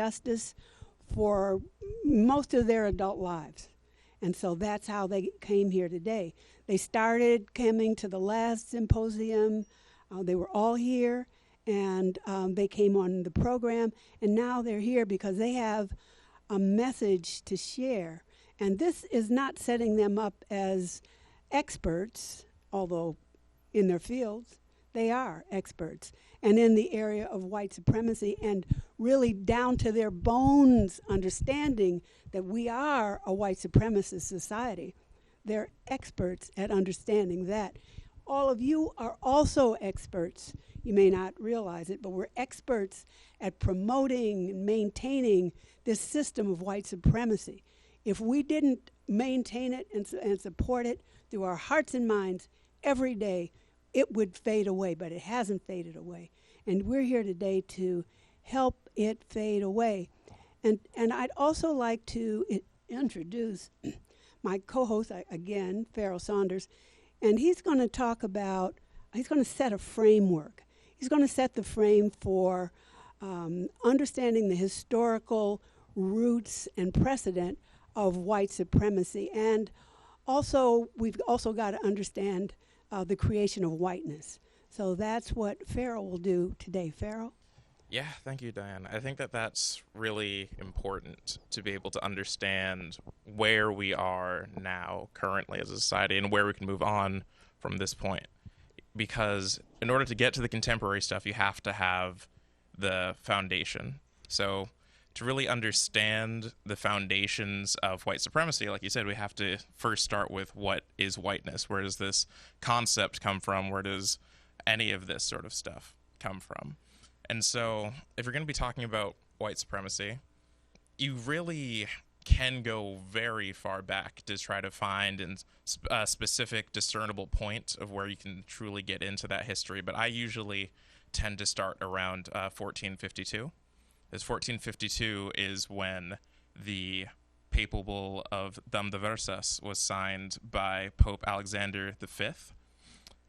injustice for most of their adult lives. And so that's how they came here today. They started coming to the last symposium. They were all here, and they came on the program. And now they're here because they have a message to share. And this is not setting them up as experts, although in their fields, they are experts. And in the area of white supremacy, and really down to their bones understanding that we are a white supremacist society. They're experts at understanding that. All of you are also experts. You may not realize it, but we're experts at promoting and maintaining this system of white supremacy. If we didn't maintain it and support it through our hearts and minds every day, it would fade away, but it hasn't faded away. And we're here today to help it fade away. And I'd also like to introduce my co-host, again, Farrell Saunders, and he's going to talk about, he's going to set a framework. He's going to set the frame for understanding the historical roots and precedent of white supremacy. And also, we've also got to understand the creation of whiteness. So that's what Farrell will do today. Farrell? Yeah, thank you, Diane. I think that that's really important to be able to understand where we are now currently as a society and where we can move on from this point. Because in order to get to the contemporary stuff, you have to have the foundation. So to really understand the foundations of white supremacy, like you said, we have to first start with what is whiteness? Where does this concept come from? Where does any of this sort of stuff come from? And so if you're going to be talking about white supremacy, you really can go very far back to try to find a specific discernible point of where you can truly get into that history. But I usually tend to start around 1452. As 1452 is when the papal bull of Dum Diversas was signed by Pope Alexander V,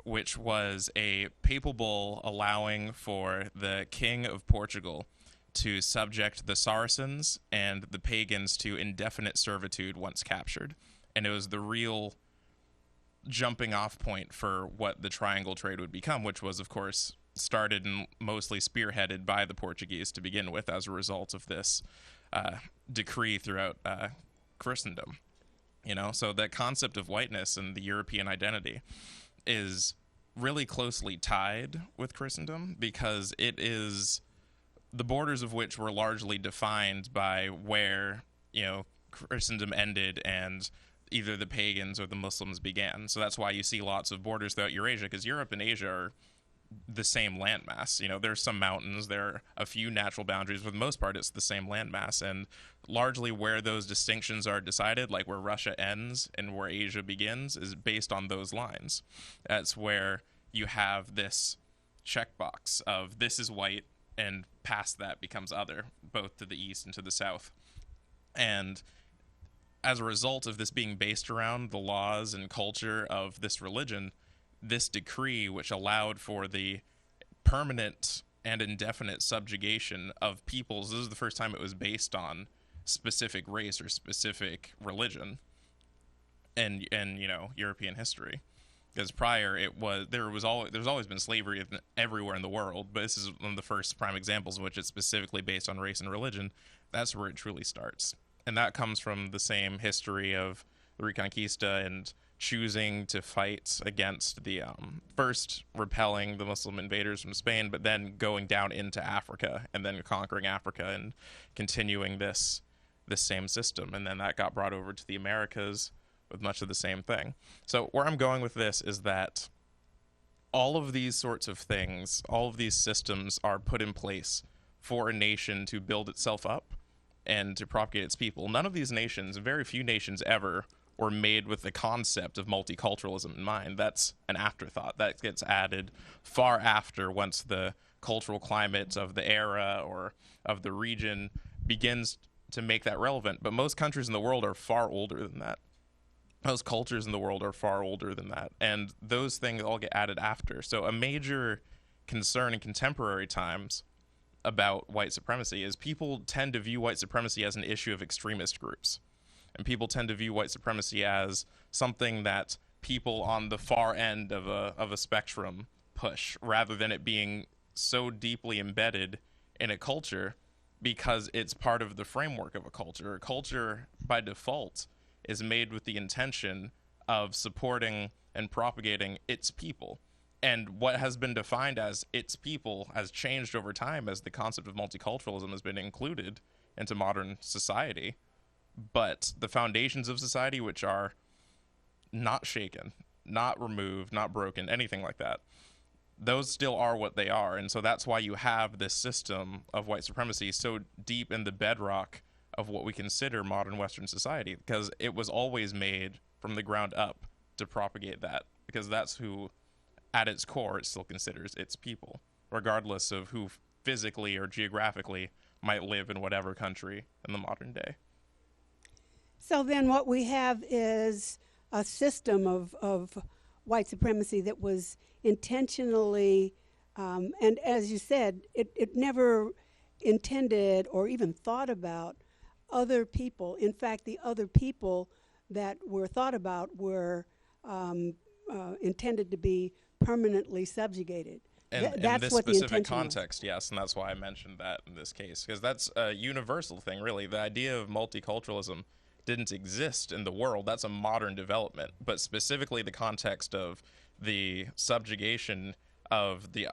which was a papal bull allowing for the King of Portugal to subject the Saracens and the pagans to indefinite servitude once captured. And it was the real jumping off point for what the triangle trade would become, which was, of course, started and mostly spearheaded by the Portuguese to begin with as a result of this decree throughout Christendom. You know, so that concept of whiteness and the European identity is really closely tied with Christendom because it is the borders of which were largely defined by where, you know, Christendom ended and either the pagans or the Muslims began. So that's why you see lots of borders throughout Eurasia, because Europe and Asia are the same landmass. You know, there's some mountains, there are a few natural boundaries, but for the most part it's the same landmass, and largely where those distinctions are decided, like where Russia ends and where Asia begins, is based on those lines. That's where you have this checkbox of this is white, and past that becomes other, both to the east and to the south. And as a result of this being based around the laws and culture of this religion, this decree, which allowed for the permanent and indefinite subjugation of peoples, this is the first time it was based on specific race or specific religion and you know, European history. Because prior there's always been slavery everywhere in the world, but this is one of the first prime examples in which it's specifically based on race and religion. That's where it truly starts. And that comes from the same history of the Reconquista and choosing to fight against the first repelling the Muslim invaders from Spain, but then going down into Africa and then conquering Africa and continuing this same system. And then that got brought over to the Americas with much of the same thing. So where I'm going with this is that all of these sorts of things, all of these systems are put in place for a nation to build itself up and to propagate its people. None of these nations, very few nations ever, were made with the concept of multiculturalism in mind. That's an afterthought. That gets added far after, once the cultural climate of the era or of the region begins to make that relevant. But most countries in the world are far older than that. Most cultures in the world are far older than that. And those things all get added after. So a major concern in contemporary times about white supremacy is people tend to view white supremacy as an issue of extremist groups. And people tend to view white supremacy as something that people on the far end of a spectrum push, rather than it being so deeply embedded in a culture because it's part of the framework of a culture. A culture, by default, is made with the intention of supporting and propagating its people. And what has been defined as its people has changed over time as the concept of multiculturalism has been included into modern society. But the foundations of society, which are not shaken, not removed, not broken, anything like that, those still are what they are. And so that's why you have this system of white supremacy so deep in the bedrock of what we consider modern Western society, because it was always made from the ground up to propagate that, because that's who, at its core, it still considers its people, regardless of who physically or geographically might live in whatever country in the modern day. So then what we have is a system of white supremacy that was intentionally, and as you said, it never intended or even thought about other people. In fact, the other people that were thought about were intended to be permanently subjugated. And That's in this what specific the intention context, yes, and that's why I mentioned that in this case, because that's a universal thing, really. The idea of multiculturalism didn't exist in the world. That's a modern development, but specifically the context of the subjugation of the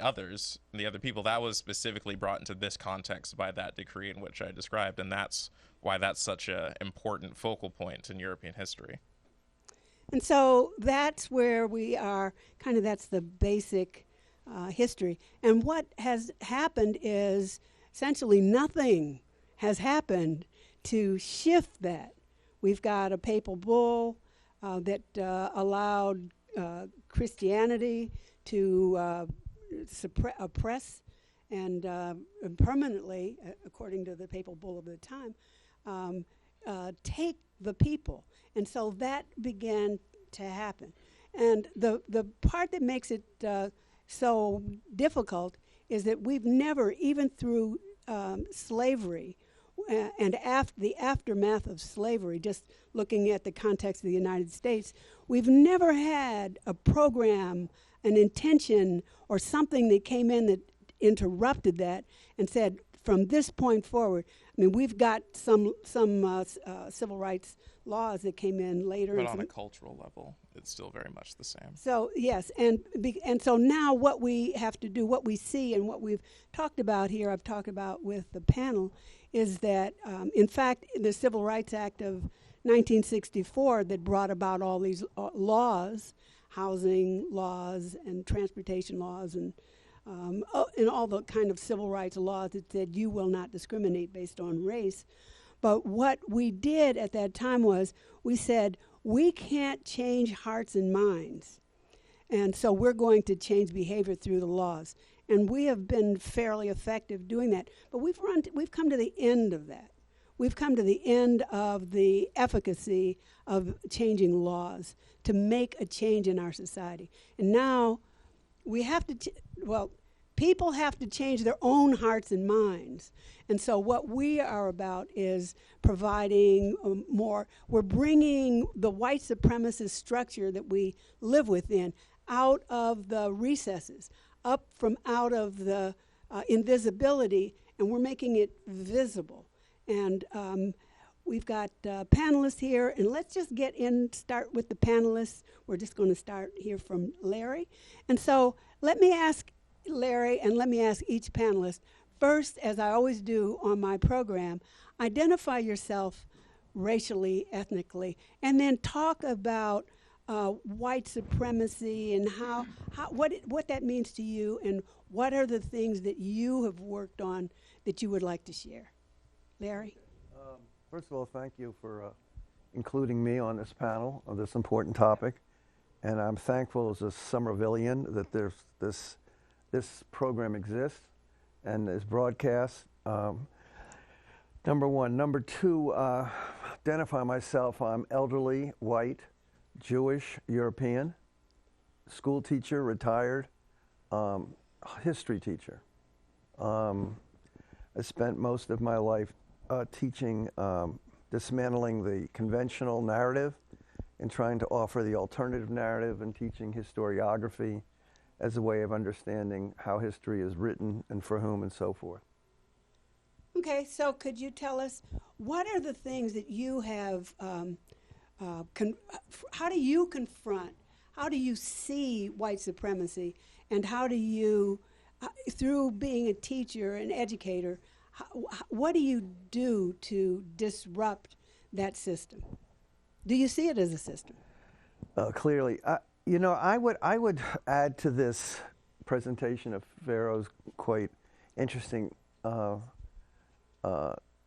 others, the other people, that was specifically brought into this context by that decree in which I described, and that's why that's such an important focal point in European history. And so that's where we are, kind of that's the basic history. And what has happened is essentially nothing has happened to shift that. We've got a papal bull that allowed Christianity to oppress and permanently, according to the papal bull of the time, take the people. And so that began to happen. And the part that makes it so difficult is that we've never, even through slavery and the aftermath of slavery, just looking at the context of the United States, we've never had a program, an intention, or something that came in that interrupted that and said, from this point forward, I mean, we've got some civil rights laws that came in later. But on a cultural level, it's still very much the same. So, yes, and so now what we have to do, what we see and what we've talked about here, I've talked about with the panel, is that, in fact, the Civil Rights Act of 1964 that brought about all these laws, housing laws and transportation laws and all the kind of civil rights laws that said you will not discriminate based on race. But what we did at that time was we said we can't change hearts and minds. And so we're going to change behavior through the laws. And we have been fairly effective doing that. But we've come to the end of that. We've come to the end of the efficacy of changing laws to make a change in our society. And now we have to, people have to change their own hearts and minds. And so what we are about is providing we're bringing the white supremacist structure that we live within out of the recesses, up from out of the invisibility, and we're making it visible. And we've got panelists here, and let's just start with the panelists. We're just going to start here from Larry. And so let me ask Larry, and let me ask each panelist, first, as I always do on my program, identify yourself racially, ethnically, and then talk about white supremacy and what that means to you, and what are the things that you have worked on that you would like to share. Larry? First of all, thank you for including me on this panel of this important topic. And I'm thankful as a Somervillian that this program exists and is broadcast. Number one. Number two, identify myself. I'm elderly, white, Jewish, European, school teacher, retired, history teacher. I spent most of my life teaching, dismantling the conventional narrative and trying to offer the alternative narrative, and teaching historiography as a way of understanding how history is written and for whom and so forth. Okay, so could you tell us what are the things that you have, how do you confront, how do you see white supremacy, and how do you, through being a teacher, an educator, what do you do to disrupt that system? Do you see it as a system? Clearly. You know, I would add to this presentation of Pharaoh's quite interesting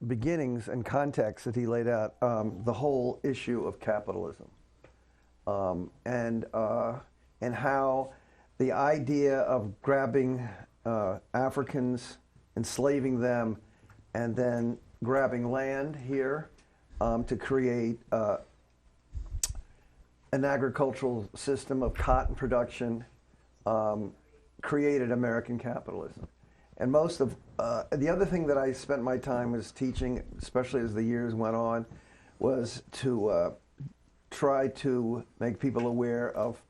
beginnings and context that he laid out, the whole issue of capitalism, and how the idea of grabbing Africans, enslaving them, and then grabbing land here to create an agricultural system of cotton production created American capitalism. And most of the other thing that I spent my time was teaching, especially as the years went on, was to try to make people aware of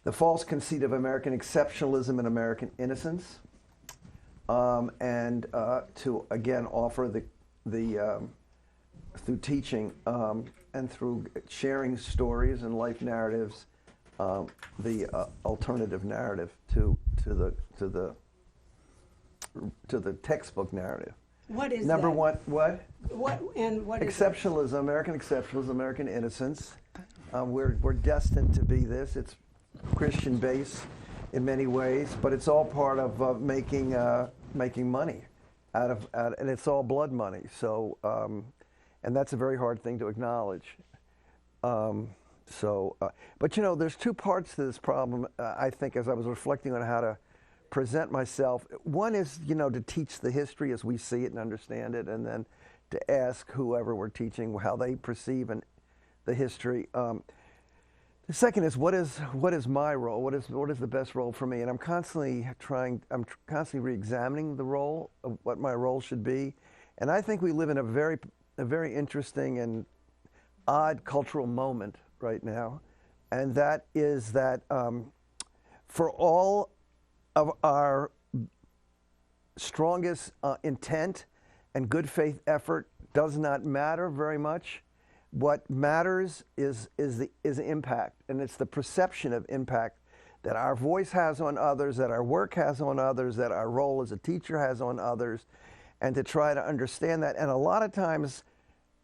the false conceit of American exceptionalism and American innocence, and to again offer the through teaching and through sharing stories and life narratives, the alternative narrative to the textbook narrative. What is Number that? one, what? What and what is Exceptionalism, American exceptionalism, American innocence. We're destined to be this. It's Christian based in many ways, but it's all part of making money out of and it's all blood money. So, and that's a very hard thing to acknowledge. But you know, there's two parts to this problem. I think, as I was reflecting on how to present myself, one is, you know, to teach the history as we see it and understand it, and then to ask whoever we're teaching how they perceive the history. The second is what is my role? What is the best role for me? And I'm constantly re-examining the role of what my role should be. And I think we live in a very interesting and odd cultural moment right now, and that is that for all of our strongest intent and good faith effort does not matter very much. What matters is impact, and it's the perception of impact that our voice has on others, that our work has on others, that our role as a teacher has on others, and to try to understand that. And a lot of times,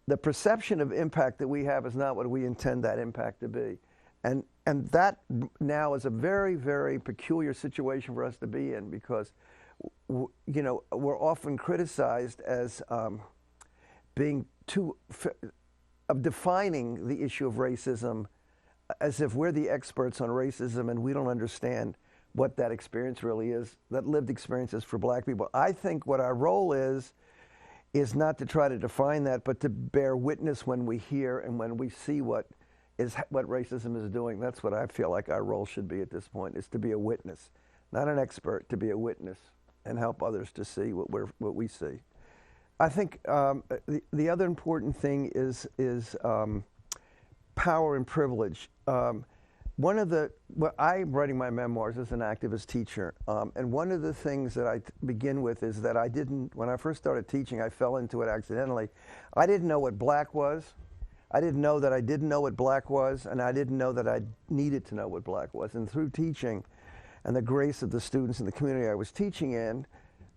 the perception of impact that we have is not what we intend that impact to be. And that now is a very, very peculiar situation for us to be in, because you know, we're often criticized as being of defining the issue of racism as if we're the experts on racism and we don't understand what that experience really is, that lived experience is for black people. I think what our role is not to try to define that, but to bear witness when we hear and when we see what racism is doing. That's what I feel like our role should be at this point, is to be a witness, not an expert, to be a witness and help others to see what we see. I think the other important thing is power and privilege. I'm writing my memoirs as an activist teacher, and one of the things that I begin with is that when I first started teaching, I fell into it accidentally. I didn't know what black was. I didn't know that I didn't know what black was, and I didn't know that I needed to know what black was. And through teaching and the grace of the students in the community I was teaching in,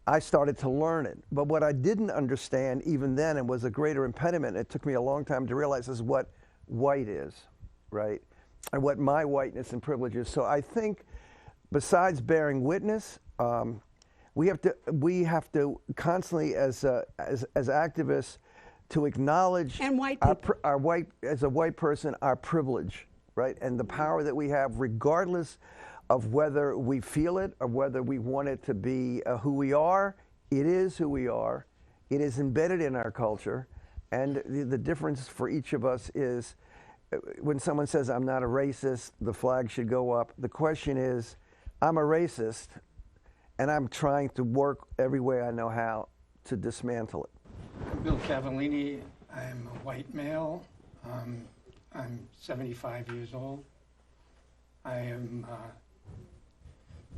I started to learn it. But what I didn't understand even then, and was a greater impediment, it took me a long time to realize, is what white is, right? And what my whiteness and privilege is. So I think besides bearing witness, we have to constantly, as activists, to acknowledge and white people. As a white person, our privilege, right? And the power that we have, regardless of whether we feel it or whether we want it to be who we are. It is who we are. It is embedded in our culture. And the difference for each of us is when someone says, I'm not a racist, the flag should go up. The question is, I'm a racist, and I'm trying to work every way I know how to dismantle it. I'm Bill Cavallini. I'm a white male. I'm 75 years old. I am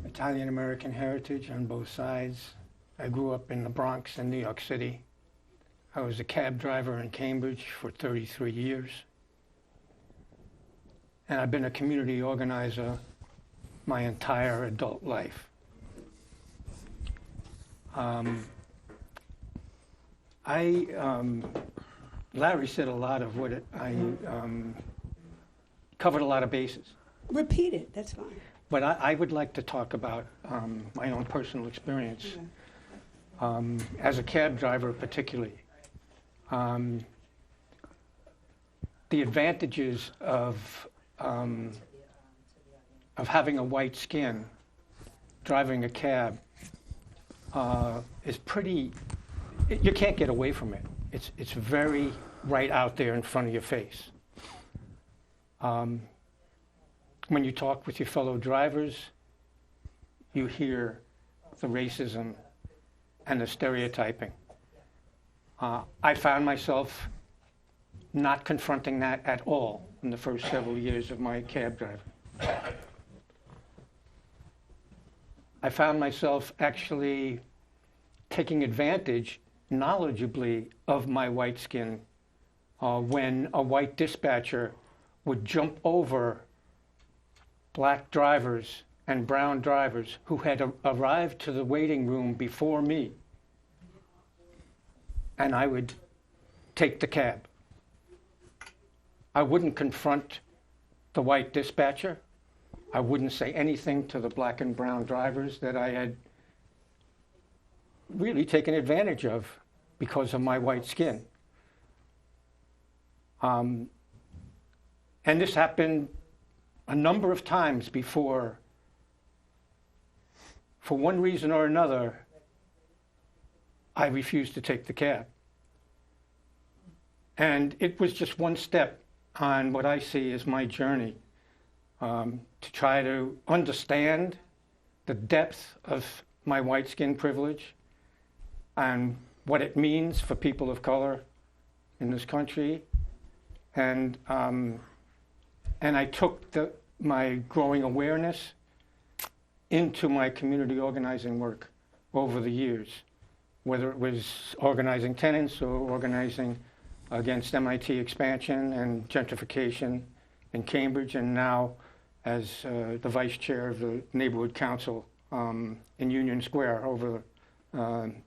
Italian-American heritage on both sides. I grew up in the Bronx in New York City. I was a cab driver in Cambridge for 33 years. And I've been a community organizer my entire adult life. Larry said a lot of what I covered a lot of bases. Repeat it, that's fine. But I would like to talk about my own personal experience as a cab driver, particularly. The advantages of having a white skin, driving a cab, is pretty. You can't get away from it. It's very right out there in front of your face. When you talk with your fellow drivers, you hear the racism and the stereotyping. I found myself not confronting that at all in the first several years of my cab driving. I found myself actually taking advantage knowledgeably of my white skin when a white dispatcher would jump over black drivers and brown drivers who had arrived to the waiting room before me, and I would take the cab. I wouldn't confront the white dispatcher. I wouldn't say anything to the black and brown drivers that I had really taken advantage of because of my white skin. And this happened a number of times before, for one reason or another, I refused to take the cab. And it was just one step on what I see as my journey to try to understand the depth of my white skin privilege and what it means for people of color in this country. And I took my growing awareness into my community organizing work over the years, whether it was organizing tenants or organizing against MIT expansion and gentrification in Cambridge, and now as the vice chair of the neighborhood council in Union Square over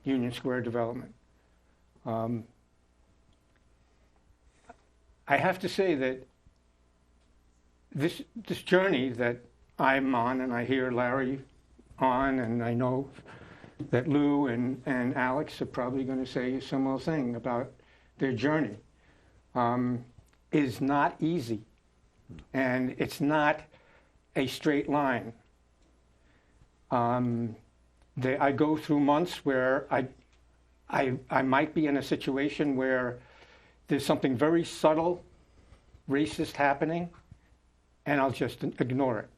Union Square development. I have to say that this journey that I'm on, and I hear Larry on, and I know that Lou and Alex are probably going to say a similar thing about their journey, is not easy, and it's not a straight line. I go through months where I might be in a situation where there's something very subtle, racist happening, and I'll just ignore it.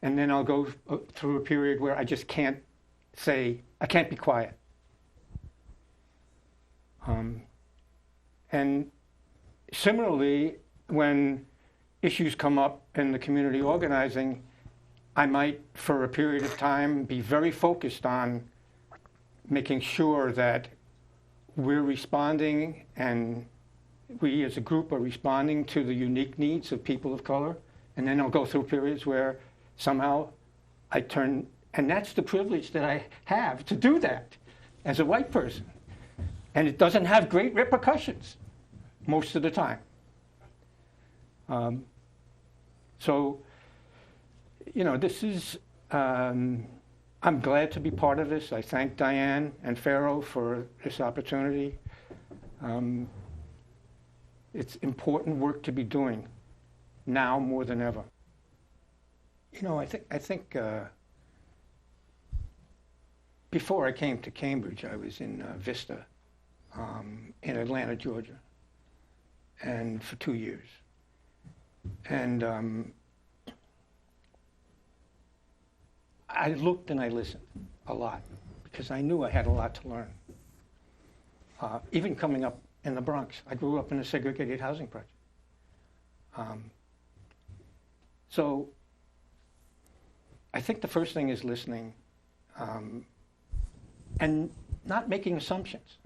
And then I'll go through a period where I just can't be quiet. And similarly, when issues come up in the community organizing, I might, for a period of time, be very focused on making sure that we're responding and we as a group are responding to the unique needs of people of color. And then I'll go through periods where somehow I turn, and that's the privilege that I have to do that as a white person. And it doesn't have great repercussions most of the time. So, you know, this is, I'm glad to be part of this. I thank Diane and Pharaoh for this opportunity. It's important work to be doing now more than ever. You know, I think before I came to Cambridge, I was in Vista in Atlanta, Georgia, and for 2 years. And I looked and I listened a lot because I knew I had a lot to learn. Even coming up in the Bronx, I grew up in a segregated housing project. So I think the first thing is listening and not making assumptions.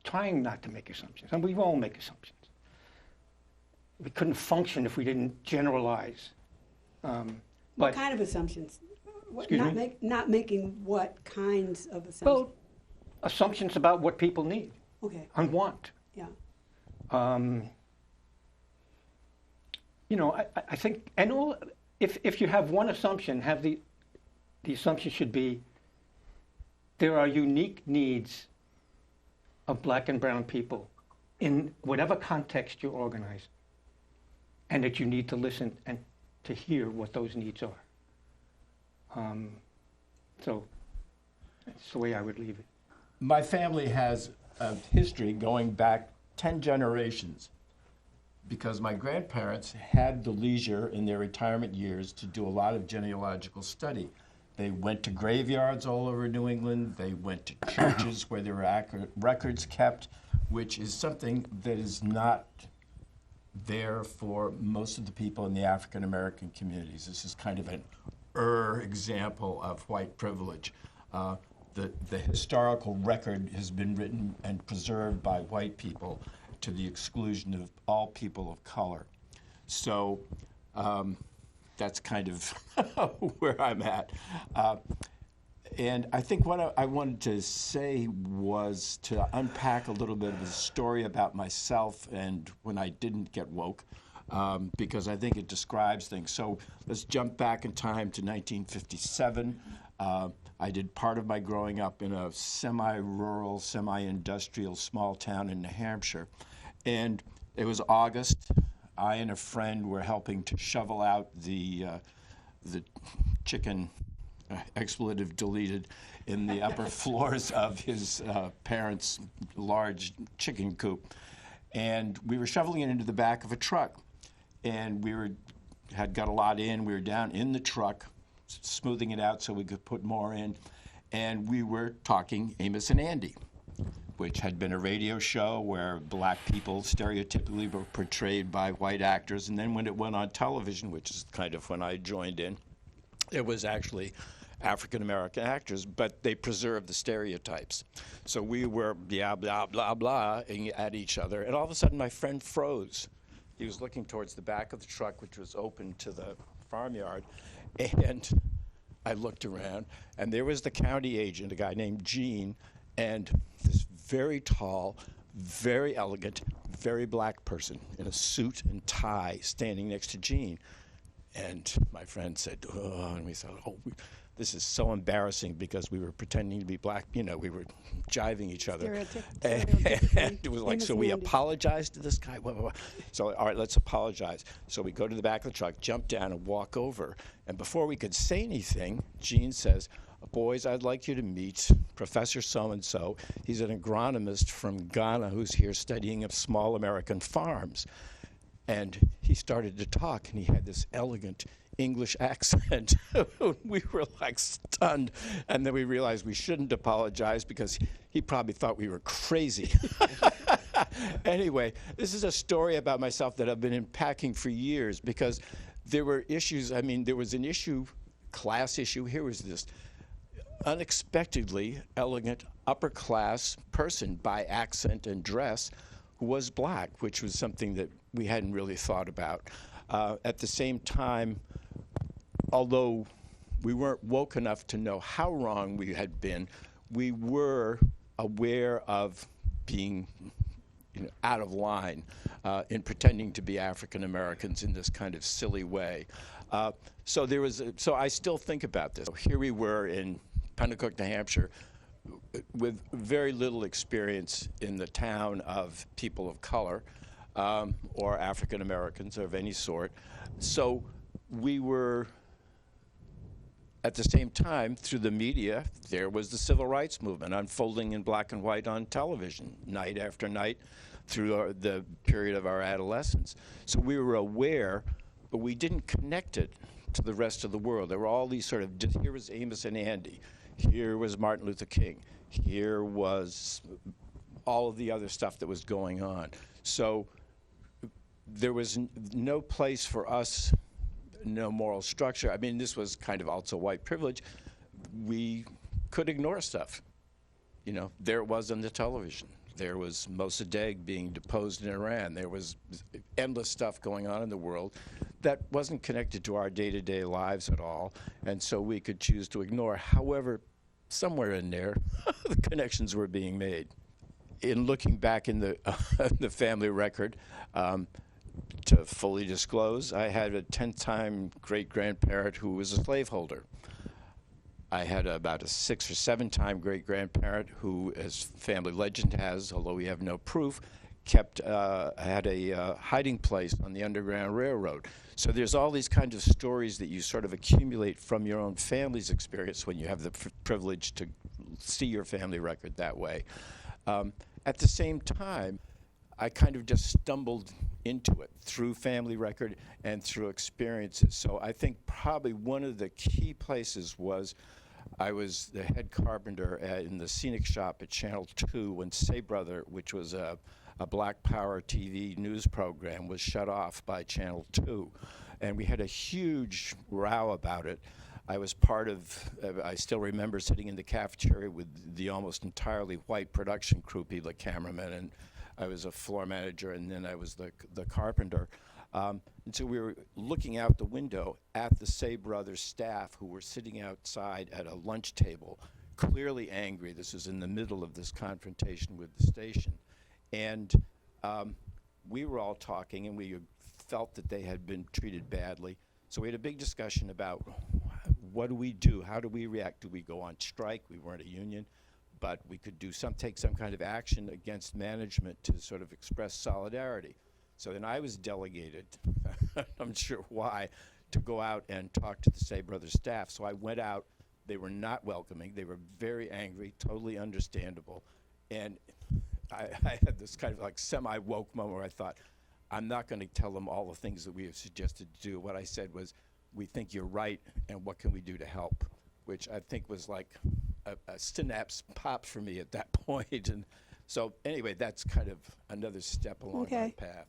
Trying not to make assumptions. And we all make assumptions. We couldn't function if we didn't generalize. What kind of assumptions? Not making what kinds of assumptions? Well, assumptions about what people need and want. Yeah. I think, and if you have one assumption, the assumption should be there are unique needs of black and brown people in whatever context you're organized, and that you need to listen and to hear what those needs are. So that's the way I would leave it. My family has a history going back 10 generations because my grandparents had the leisure in their retirement years to do a lot of genealogical study. They went to graveyards all over New England. They went to churches where there were accurate records kept, which is something that is not there for most of the people in the African American communities. This is kind of an example of white privilege. The historical record has been written and preserved by white people to the exclusion of all people of color. So that's kind of where I'm at. And I think what I wanted to say was to unpack a little bit of a story about myself and when I didn't get woke, because I think it describes things. So let's jump back in time to 1957. I did part of my growing up in a semi-rural, semi-industrial small town in New Hampshire. And it was August. I and a friend were helping to shovel out the chicken, expletive deleted, in the upper floors of his parents' large chicken coop. And we were shoveling it into the back of a truck. And had got a lot in. We were down in the truck, smoothing it out so we could put more in. And we were talking Amos and Andy, which had been a radio show where black people stereotypically were portrayed by white actors. And then when it went on television, which is kind of when I joined in, it was actually African-American actors, but they preserved the stereotypes. So we were blah, blah, blah, blah at each other. And all of a sudden, my friend froze. He was looking towards the back of the truck, which was open to the farmyard. And I looked around, and there was the county agent, a guy named Gene, and this very tall, very elegant, very black person in a suit and tie standing next to Gene. And my friend said, oh, and we thought, this is so embarrassing because we were pretending to be black. We were jiving each other. And it was like, so we apologized to this guy. So, all right, let's apologize. So we go to the back of the truck, jump down, and walk over. And before we could say anything, Gene says, boys, I'd like you to meet Professor so-and-so. He's an agronomist from Ghana who's here studying of small American farms. And he started to talk, and he had this elegant English accent. We were like stunned, and then we realized we shouldn't apologize because he probably thought we were crazy. Anyway, this is a story about myself that I've been unpacking for years because there were issues. I mean, there was an issue, class issue. Here was this unexpectedly elegant upper-class person by accent and dress who was black, which was something that we hadn't really thought about. At the same time, although we weren't woke enough to know how wrong we had been, we were aware of being out of line in pretending to be African Americans in this kind of silly way. So I still think about this. Here we were in Pennacook, New Hampshire, with very little experience in the town of people of color or African Americans of any sort. So we were, at the same time, through the media, there was the civil rights movement unfolding in black and white on television, night after night, through the period of our adolescence. So we were aware, but we didn't connect it to the rest of the world. There were all these sort of, here was Amos and Andy, here was Martin Luther King, here was all of the other stuff that was going on. So there was no place for us, no moral structure. I mean, this was kind of also white privilege. We could ignore stuff. You know, there it was on the television. There was Mossadegh being deposed in Iran. There was endless stuff going on in the world that wasn't connected to our day-to-day lives at all, and so we could choose to ignore. However, somewhere in there, the connections were being made. In looking back in the, the family record, to fully disclose, I had a 10-time great-grandparent who was a slaveholder. I had about a 6 or 7-time great-grandparent who, as family legend has, although we have no proof, had a hiding place on the Underground Railroad. So there's all these kinds of stories that you sort of accumulate from your own family's experience when you have the privilege to see your family record that way. At the same time, I kind of just stumbled into it through family record and through experiences. So I think probably one of the key places was I was the head carpenter in the scenic shop at Channel 2 when Say Brother, which was a Black Power TV news program, was shut off by Channel 2. And we had a huge row about it. I was part of, I still remember sitting in the cafeteria with the almost entirely white production crew, people, the cameramen, and I was a floor manager, and then I was the carpenter. And so we were looking out the window at the Say Brothers staff who were sitting outside at a lunch table, clearly angry. This was in the middle of this confrontation with the station. And we were all talking, and we felt that they had been treated badly. So we had a big discussion about what do we do? How do we react? Do we go on strike? We weren't a union, but we could take some kind of action against management to sort of express solidarity. So then I was delegated, I'm not sure why, to go out and talk to the Say Brothers staff. So I went out. They were not welcoming. They were very angry, totally understandable. And I had this kind of like semi-woke moment where I thought, I'm not going to tell them all the things that we have suggested to do. What I said was, we think you're right, and what can we do to help? Which I think was like a synapse popped for me at that point. And so anyway, that's kind of another step along my path.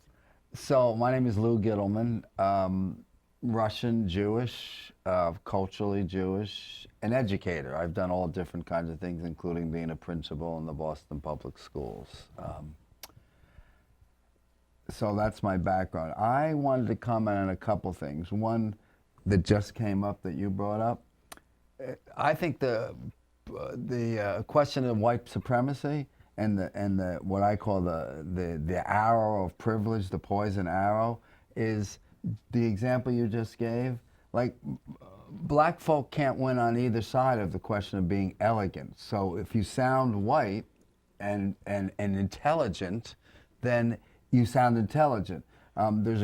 So my name is Lou Gittleman, Russian, Jewish, culturally Jewish, an educator. I've done all different kinds of things, including being a principal in the Boston Public Schools. So that's my background. I wanted to comment on a couple things. One that just came up that you brought up. I think the question of white supremacy and the what I call the arrow of privilege, the poison arrow, is the example you just gave. Like, black folk can't win on either side of the question of being elegant. So if you sound white and intelligent, then you sound intelligent. There's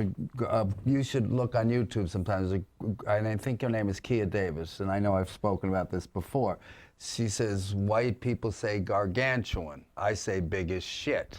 you should look on YouTube sometimes. And I think her name is Kia Davis, and I know I've spoken about this before. She says, white people say gargantuan. I say big as shit.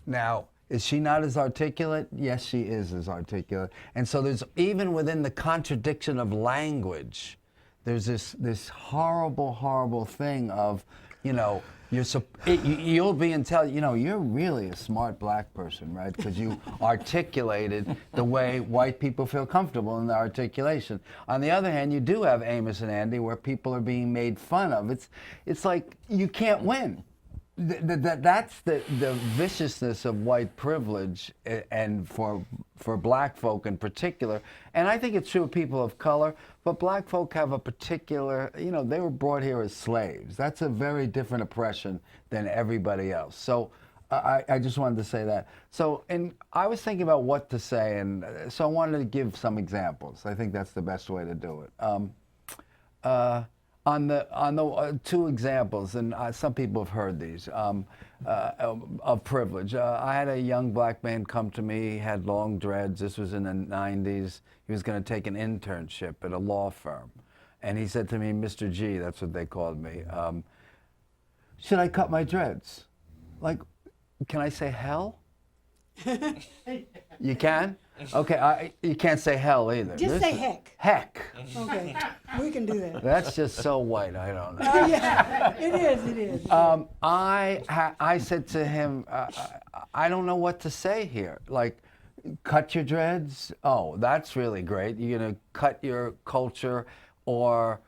Now, is she not as articulate? Yes, she is as articulate. And so there's, even within the contradiction of language, there's this horrible, horrible thing of, you know, you'll be intelligent. You know, you're really a smart black person, right? Because you articulated the way white people feel comfortable in the articulation. On the other hand, you do have Amos and Andy where people are being made fun of. It's like you can't win. That's the viciousness of white privilege, and for black folk in particular. And I think it's true of people of color, but black folk have a particular, you know, they were brought here as slaves. That's a very different oppression than everybody else. So I just wanted to say that. So, and I was thinking about what to say, and so I wanted to give some examples. I think that's the best way to do it. On the two examples, and some people have heard these, of privilege. I had a young black man come to me, he had long dreads. This was in the 90s. He was going to take an internship at a law firm. And he said to me, Mr. G, that's what they called me, should I cut my dreads? Like, can I say hell? You can? Okay, you can't say hell either. Just say heck. Heck. Okay, we can do that. That's just so white. I don't know. Oh, yeah, it is, it is. I said to him, I don't know what to say here. Like, cut your dreads? Oh, that's really great. You're going to cut your culture, or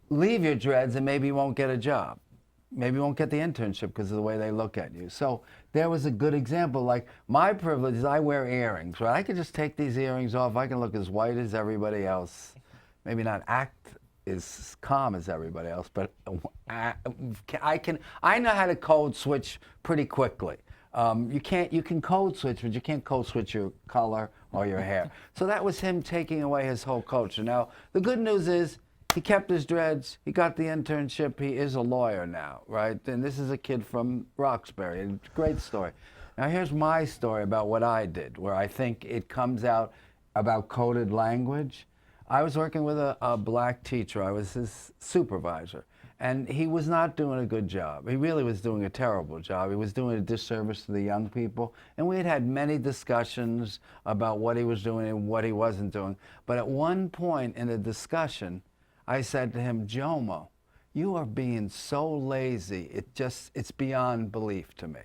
leave your dreads and maybe you won't get a job. Maybe you won't get the internship because of the way they look at you. So there was a good example. Like, my privilege is I wear earrings, right? I could just take these earrings off. I can look as white as everybody else. Maybe not act as calm as everybody else, but I know how to code switch pretty quickly. You can code switch, but you can't code switch your color or your hair. So that was him taking away his whole culture. Now, the good news is, he kept his dreads, he got the internship, he is a lawyer now, right? And this is a kid from Roxbury, great story. Now here's my story about what I did, where I think it comes out about coded language. I was working with a black teacher, I was his supervisor, and he was not doing a good job. He really was doing a terrible job. He was doing a disservice to the young people, and we had had many discussions about what he was doing and what he wasn't doing. But at one point in the discussion, I said to him, Jomo, you are being so lazy, it's beyond belief to me.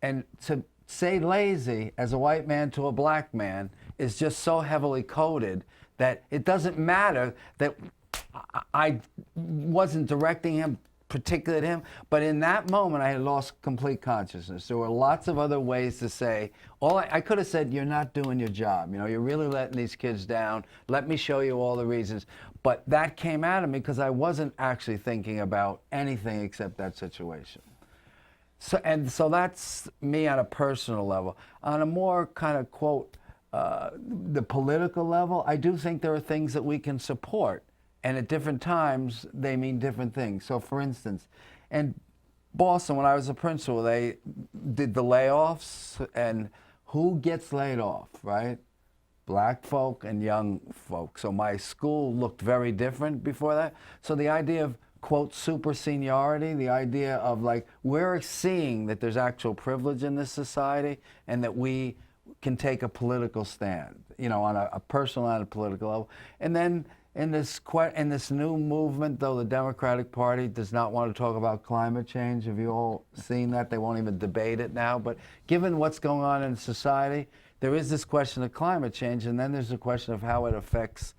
And to say lazy as a white man to a black man is just so heavily coded that it doesn't matter that I wasn't directing him particularly at him, but in that moment I had lost complete consciousness. There were lots of other ways to say, I could have said, you're not doing your job, you're really letting these kids down, let me show you all the reasons. But that came out of me because I wasn't actually thinking about anything except that situation. So that's me on a personal level. On a more kind of quote, the political level, I do think there are things that we can support, and at different times they mean different things. So for instance, in Boston, when I was a principal, they did the layoffs, and who gets laid off, right? Black folk and young folk. So my school looked very different before that. So the idea of, quote, super seniority, the idea of like, we're seeing that there's actual privilege in this society and that we can take a political stand, on a personal and a political level. And then in this new movement, though, the Democratic Party does not want to talk about climate change. Have you all seen that? They won't even debate it now. But given what's going on in society, there is this question of climate change, and then there's the question of how it affects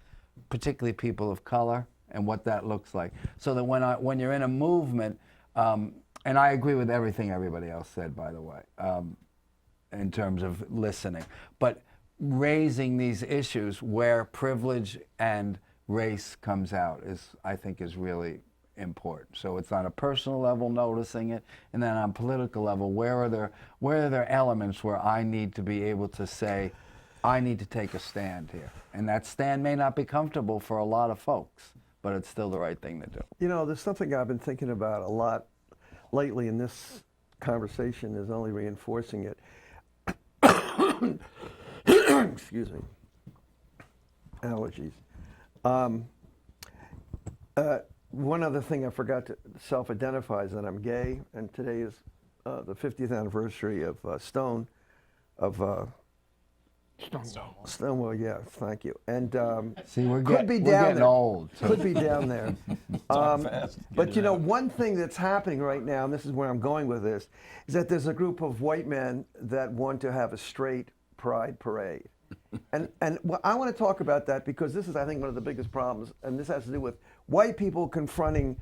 particularly people of color and what that looks like. So that when you're in a movement, and I agree with everything everybody else said, by the way, in terms of listening, but raising these issues where privilege and race comes out I think is really important. So it's on a personal level, noticing it, and then on political level, where are there elements where I need to be able to say, I need to take a stand here, and that stand may not be comfortable for a lot of folks, but it's still the right thing to do. There's something I've been thinking about a lot lately, and this conversation is only reinforcing it. Excuse me. Allergies. One other thing I forgot to self-identify is that I'm gay, and today is the 50th anniversary of Stonewall. Yeah, thank you. And see, we're could be we're down getting there. old. Could be down there. Fast. But one thing that's happening right now, and this is where I'm going with this, is that there's a group of white men that want to have a straight pride parade. And I want to talk about that because this is, I think, one of the biggest problems, and this has to do with white people confronting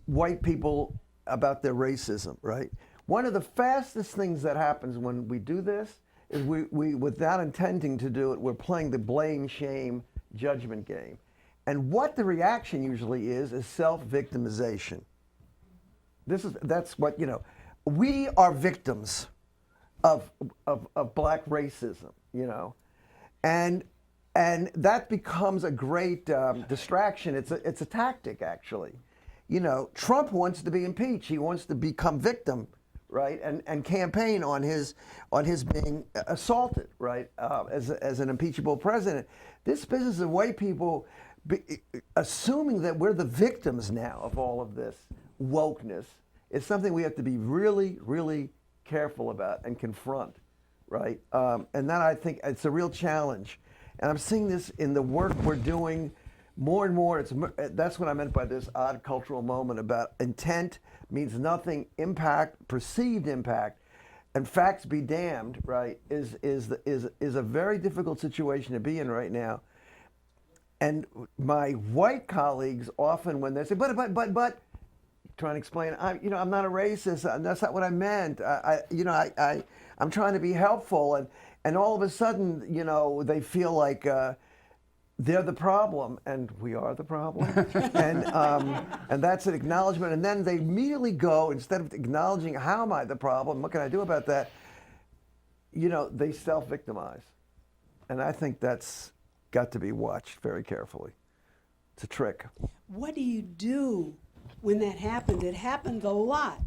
white people about their racism, right? One of the fastest things that happens when we do this is we without intending to do it, we're playing the blame, shame, judgment game. And what the reaction usually is self-victimization. That's what, we are victims of black racism, And that becomes a great distraction. It's a tactic, actually. Trump wants to be impeached. He wants to become victim, right? And campaign on his being assaulted, right? As an impeachable president. This business of white people assuming that we're the victims now of all of this wokeness is something we have to be really, really careful about and confront, right? And that, I think, it's a real challenge And I'm seeing this in the work we're doing more and more. That's what I meant by this odd cultural moment about intent means nothing, impact, perceived impact, and facts be damned, right, is a very difficult situation to be in right now. And my white colleagues often, when they say, but, trying to explain, I'm not a racist. That's not what I meant. I'm trying to be helpful, and all of a sudden, they feel like they're the problem, and we are the problem, and that's an acknowledgement. And then they immediately go, instead of acknowledging how am I the problem, what can I do about that? They self-victimize, and I think that's got to be watched very carefully. It's a trick. What do you do when that happens? It happens a lot.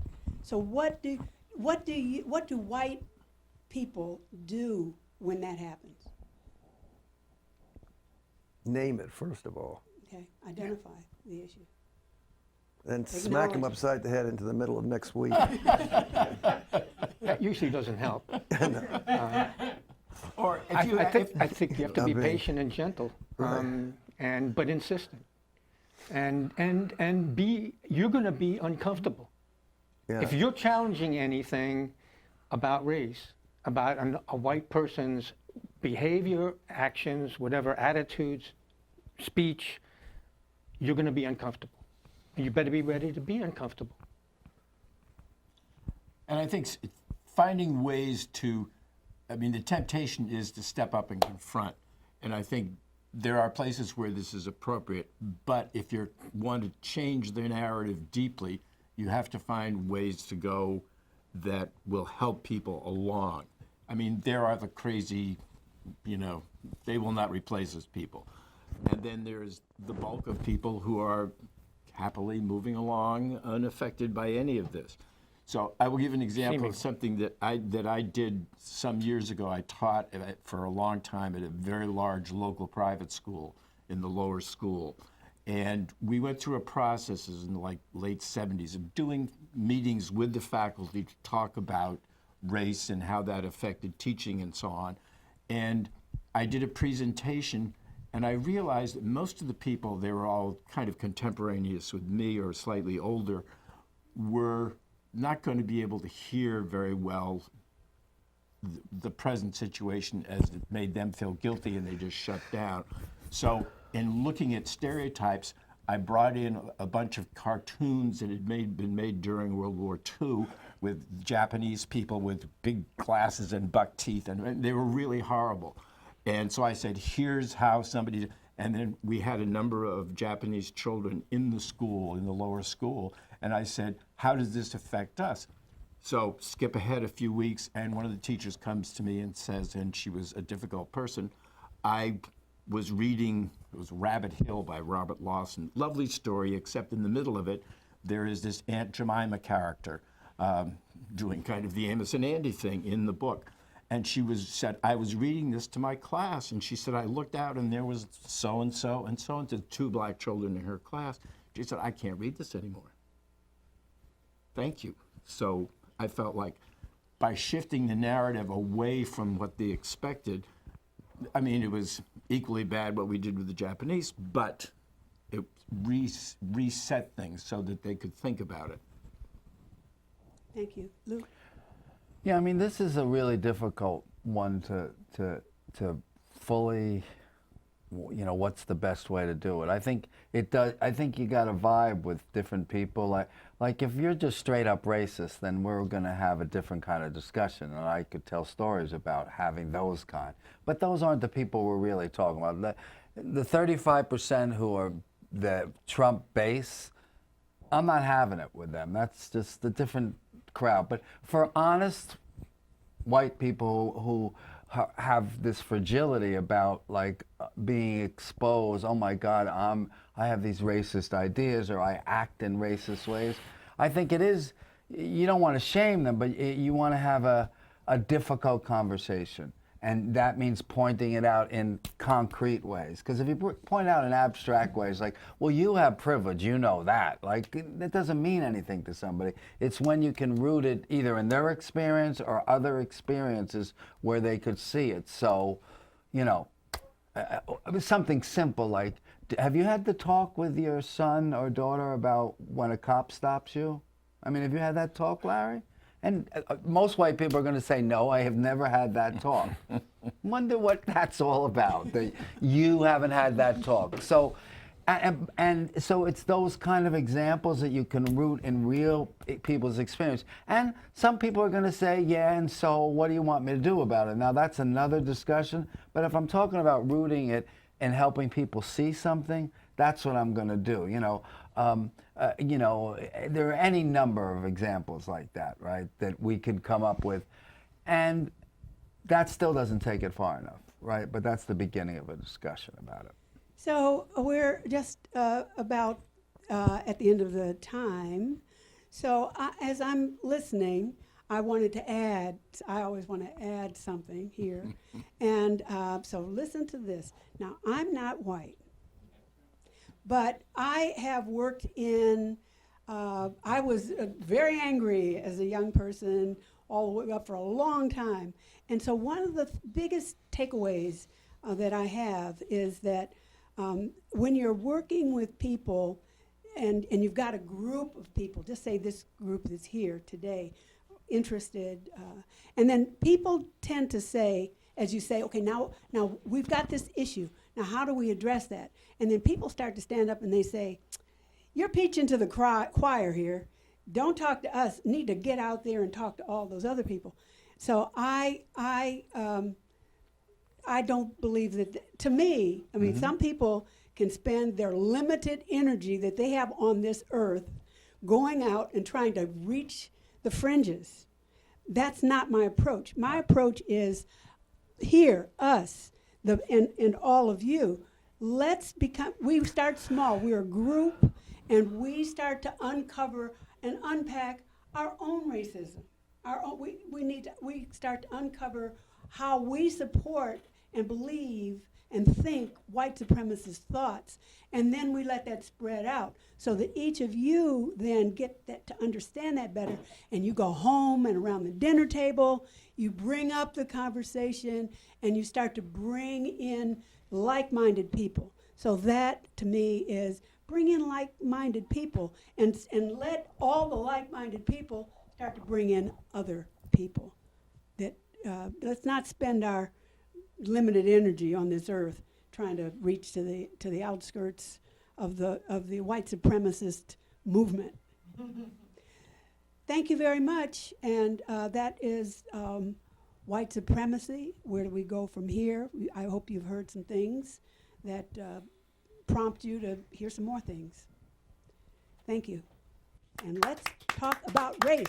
So what do white people do when that happens? Name it, first of all. Okay, identify the issue. And smack them Acknowledge. upside the head into the middle of next week. That usually doesn't help. Or if I you, think you have to be patient and gentle, but insistent, and you're going to be uncomfortable. Yeah. If you're challenging anything about race, about a white person's behavior, actions, whatever, attitudes, speech, you're going to be uncomfortable. And you better be ready to be uncomfortable. And I think finding ways to, the temptation is to step up and confront. And I think there are places where this is appropriate. But if you want to change the narrative deeply, you have to find ways to go that will help people along. There are the crazy, they will not replace us people. And then there's the bulk of people who are happily moving along unaffected by any of this. So I will give an example of something that I did some years ago. I taught for a long time at a very large local private school in the lower school. And we went through a process in the late 70s of doing meetings with the faculty to talk about race and how that affected teaching and so on. And I did a presentation, and I realized that most of the people, they were all kind of contemporaneous with me or slightly older, were not going to be able to hear very well the present situation as it made them feel guilty, and they just shut down. So in looking at stereotypes, I brought in a bunch of cartoons that had been made during World War II with Japanese people with big glasses and buck teeth, and they were really horrible. And so I said, here's how somebody, and then we had a number of Japanese children in the school, in the lower school, and I said, how does this affect us? So skip ahead a few weeks, and one of the teachers comes to me and says, and she was a difficult person, I was reading, it was Rabbit Hill by Robert Lawson. Lovely story, except in the middle of it, there is this Aunt Jemima character doing kind of the Amos and Andy thing in the book. And she said, I was reading this to my class, and she said, I looked out and there was so-and-so and so-and-so, 2 black children in her class. She said, I can't read this anymore. Thank you. So I felt like by shifting the narrative away from what they expected, it was equally bad what we did with the Japanese, but it reset things so that they could think about it. Thank you. Luke? Yeah, this is a really difficult one to fully, what's the best way to do it. I think it does. I think you got to vibe with different people. Like if you're just straight up racist, then we're going to have a different kind of discussion, and I could tell stories about having those kind. But those aren't the people we're really talking about. The 35% who are the Trump base, I'm not having it with them. That's just a different crowd. But for honest white people who have this fragility about being exposed, oh my God, I have these racist ideas, or I act in racist ways. I think it is, you don't want to shame them, but you want to have a difficult conversation. And that means pointing it out in concrete ways. Because if you point out in abstract ways, like, well, you have privilege, you know that. That doesn't mean anything to somebody. It's when you can root it either in their experience or other experiences where they could see it. So, It was something simple like, have you had the talk with your son or daughter about when a cop stops you? I mean, have you had that talk, Larry? And most white people are going to say, no, I have never had that talk. Wonder what that's all about, that you haven't had that talk. So, and so it's those kind of examples that you can root in real people's experience. And some people are going to say, yeah, and so what do you want me to do about it? Now, that's another discussion. But if I'm talking about rooting it and helping people see something, that's what I'm going to do. There are any number of examples like that, right, that we could come up with. And that still doesn't take it far enough, right? But that's the beginning of a discussion about it. So we're just about at the end of the time. So as I'm listening, I wanted to add, I always want to add something here. And so listen to this. Now, I'm not white, but I have worked in, I was very angry as a young person all the way up for a long time. And so one of the biggest takeaways that I have is that when you're working with people and you've got a group of people, just say this group that's here today, interested, and then people tend to say, as you say, okay, now we've got this issue. Now how do we address that? And then people start to stand up and they say, you're preaching to the choir here. Don't talk to us. Need to get out there and talk to all those other people. So I don't believe that, to me, I mean, some people can spend their limited energy that they have on this earth going out and trying to reach the fringes. That's not my approach. My approach is here, us, and all of you. Let's become, we start small. We're a group, and we start to uncover and unpack our own racism. We start to uncover how we support and believe and think white supremacist thoughts, and then we let that spread out so that each of you then get that to understand that better, and you go home and around the dinner table, you bring up the conversation, and you start to bring in like-minded people. So that, to me, is bring in like-minded people and let all the like-minded people start to bring in other people. That let's not spend our limited energy on this earth trying to reach to the outskirts of the white supremacist movement. Thank you very much, and that is white supremacy. Where do we go from here? I hope you've heard some things that prompt you to hear some more things. Thank you. And let's talk about race.